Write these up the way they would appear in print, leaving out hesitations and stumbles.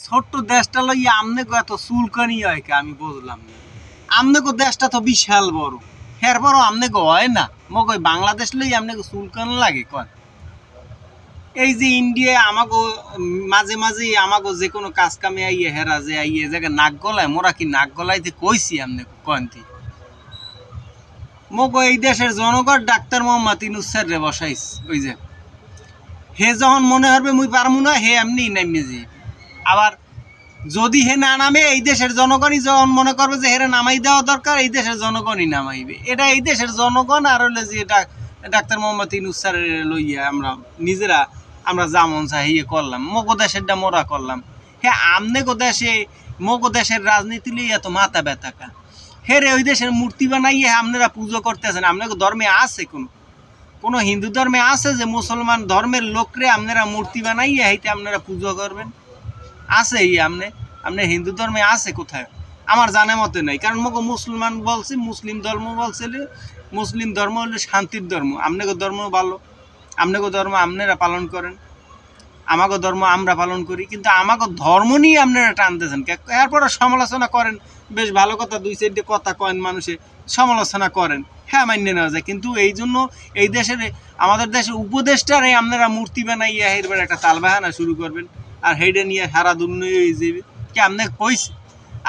ছোট্ট দেশটা লইয়া আমনে এত চুলকানি হয় কে আমি বুঝলাম না। আমনে দেশটা তো বিশাল বড়, এরপরও আমনে হয় না মগ বাংলাদেশ লই আমনে চুলকান লাগে কয়। এই যে ইন্ডিয়ায় আমাগো মাঝে মাঝে আমাগো যে কোনো কাজ কামে আইয়ে হেরা যে আইয়ে জায়গায় নাক গলায়, মোরা কি নাক গলাইতে কইছি আমনে কয়ন্তি? মগ এই দেশের জনগণ ডাক্তার মোহাম্মদ ইউনূস স্যারে বসাইস, ওই যে হে যখন মনে হবে মুই পারমু না হে এমনি নামে যে, আবার যদি হে না নামে এই দেশের জনগণই যখন মনে করবে যে হেরে নামাই দেওয়া দরকার, এই দেশের জনগণই নামাইবে। এটা এই দেশের জনগণ আর হলে যে এটা ডাক্তার মোহাম্মদ ইউনূস স্যারের লইয়া আমরা নিজেরা আমরা যেমন চাহিয়ে করলাম, মগো দেশেরটা মোরা করলাম। হ্যাঁ আমনে গো দেশে মগো দেশের রাজনীতি লইয়া এত মাথা ব্যথাকা, হেরে ওই দেশের মূর্তি বানাইয়ে আপনারা পুজো করতেছেন। আপনাকে ধর্মে আছে কোনো হিন্দু ধর্মে আছে যে মুসলমান ধর্মের লোকরে আপনারা মূর্তি বানাইয়ে হাইতে আপনারা পুজো করবেন? আছে আপনি হিন্দু ধর্মে আছে কোথায়? আমার জানা মতে নাই। কারণ মগো মুসলমান বলছে, মুসলিম ধর্ম বলছে, মুসলিম ধর্ম হলো শান্তির ধর্ম। আপনাকে ধর্ম ভালো, আপনাকে ধর্ম আপনারা পালন করেন, আমাকে ধর্ম আমরা পালন করি, কিন্তু আমাকে ধর্ম নিয়ে আপনারা টানতেছেন। এরপরে সমালোচনা করেন, বেশ ভালো কথা, দুই চারটে কথা কয়েন মানুষে সমালোচনা করেন, হ্যাঁ মান্য নেওয়া যায়। কিন্তু এই জন্য এই দেশের আমাদের দেশের উপদেষ্টারে আপনারা মূর্তি বানাইয়া এরপরে একটা তালবাহানা শুরু করবেন, আর হেডে নিয়ে সারা দুনিয়া হয়ে যাবে কি আপনাকে কইছে?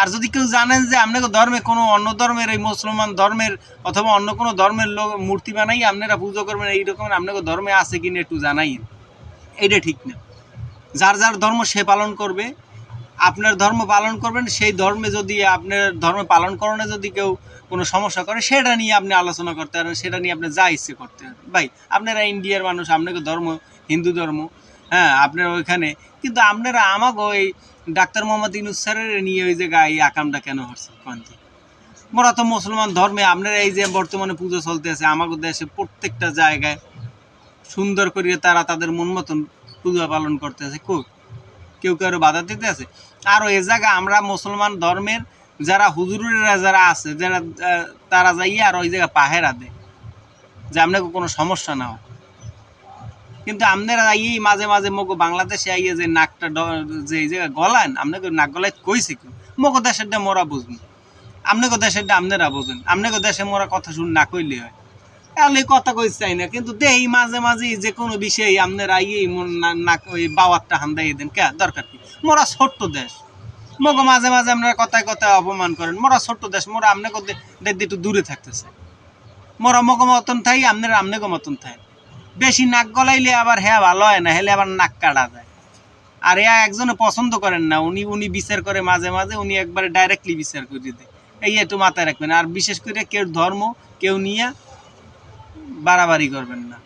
আর যদি কেউ জানেন যে আপনাকে ধর্মে কোনো অন্য ধর্মের, এই মুসলমান ধর্মের অথবা অন্য কোনো ধর্মের লোক মূর্তি বানাই আপনারা পুজো করবেন, এইরকম আপনাকে ধর্মে আছে কিনা একটু জানাইন। এইটা ঠিক না। যার যার ধর্ম সে পালন করবে, আপনার ধর্ম পালন করবেন। সেই ধর্মে যদি আপনার ধর্ম পালন করণে যদি কেউ কোনো সমস্যা করে, সেটা নিয়ে আপনি আলোচনা করতে পারেন, সেটা নিয়ে আপনি যা ইচ্ছে করতে পারেন। ভাই আপনারা ইন্ডিয়ার মানুষ, আপনাকে ধর্ম হিন্দু ধর্ম, হ্যাঁ আপনারা ওইখানে, কিন্তু আপনারা আমাকে ওই ডাক্তার মোহাম্মদ ইউনূস স্যারের নিয়ে ওই জায়গায় এই আকামটা কেন হচ্ছে কন্তি? মোরা তো মুসলমান ধর্মে, আপনারা এই যে বর্তমানে পুজো চলতে আছে আমাদের দেশে প্রত্যেকটা জায়গায় সুন্দর করিয়ে তারা তাদের মন মতন পূজা পালন করতে আছে, কেউ কেউ বাধা দিতে আছে। আর ওই জায়গা আমরা মুসলমান ধর্মের যারা হুজুরেরা যারা আছে, যারা তারা যাইয়া আর ওই জায়গা পাহেরা দেয় যে আপনাকে কোনো সমস্যা না হয়। কিন্তু আপনারা এই মাঝে মাঝে মগো বাংলাদেশে আইয়ে যে নাকটা যে এই জায়গায় গলান, আপনাকে নাক গলায় কইছে কেউ? মগো দেশেরটা মোরা বুঝবো, আপনাকে দেশেরটা আপনারা বোঝেন। আপনাকে দেশে মোরা কথা শুন না কইলে হয়, তাহলে কথা কই চাই না। কিন্তু দেই মাঝে মাঝে যে কোনো বিষয়ে আপনারা আইয়েই ওই বাওয়ারটা হান্দাই দেন, কে দরকার কি? মোরা ছোট্ট দেশ, মগো মাঝে মাঝে আপনারা কথায় কথায় অপমান করেন। মোরা ছোট্ট দেশ, মোরা আপনাকে একটু দূরে থাকতেছে। মোরা মগো মতন থাই, আপনারা আপনাকে মতন থাই। বেশি নাক গলাইলে আবার হ্যাঁ ভালো হয় না, হেলে আবার নাক কাটা যায়। আর একজনে পছন্দ করেন না, উনি বিচার করে মাঝে মাঝে, উনি একবারে ডাইরেক্টলি বিচার করে দেয়। এই একটু মাথায় রাখবেন। আর বিশেষ করে কেউ ধর্ম কেউ নিয়ে বাড়াবাড়ি করবেন না।